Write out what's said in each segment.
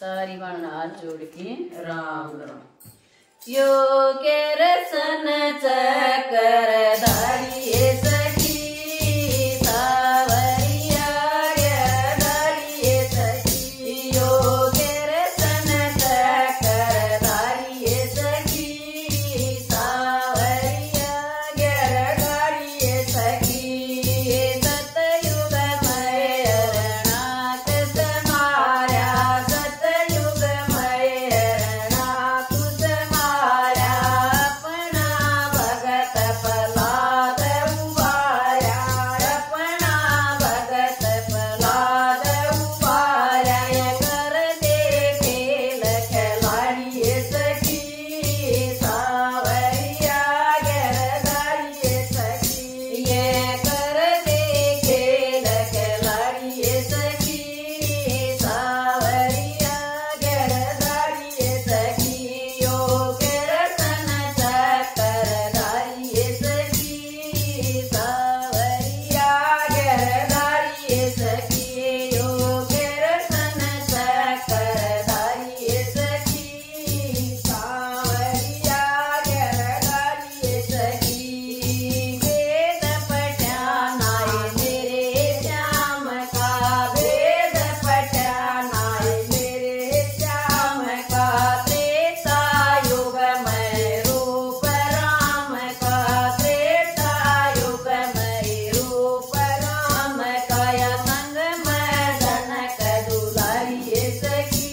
सारी बाण हाथ जोड़ के राम राम। यो के रसन चकर धारी सखी सावरिया गिरधारी सखी। यो के रसन चकर धारी सखी सावरिया गिरधारी सखी। सतयुग मय रणाक समार्या सतयुग मय रणाक समार्या। अपना भगत प्रहलाद उबार्या अपना भगत प्रहलाद उबार्या। कर दे खेल खिलाड़ी सखी सावरिया गिरधारी सखी। ये कर दे खेल खिलाड़ी सखी सावरिया गिरधारी सखी। यो के रतन चकर धारी सखी सावरिया गिरधारी सखी। यो के रतन चकर धारी सखी सावरिया गिरधारी सखी। वेद पठ्यानाय मेरे श्याम का वेद पठ्यानाय मेरे श्याम का। त्रेता युग में रूप राम का त्रेता युग में रूप राम का। या संग में जनक दुलारी सखी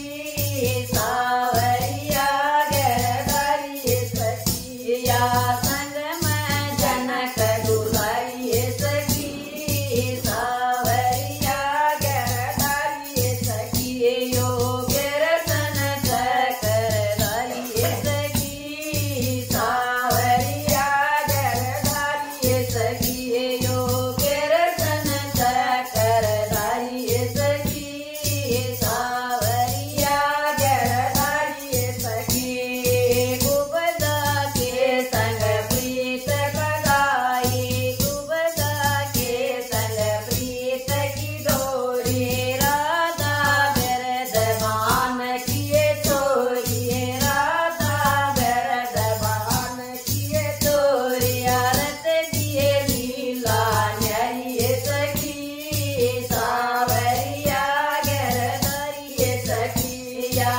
सावरिया गिरधारी सखी। या संग में जनक दुलारी सखी सावरिया गिरधारी सखी। यो के रतन चकर धारी सखी सावरिया गिरधारी सखी। यो के रतन चकर धारी सखी सावरिया गिरधारी सखी। कुबदा के संग प्रीत लगाई कुबदा के संग प्रीत की डोरी। राधा बिरदमान किए चोरी राधा बिरदमान किए चोरी। रत दिए लीला न्यारी सखी सावरिया गिरधारी सखी। या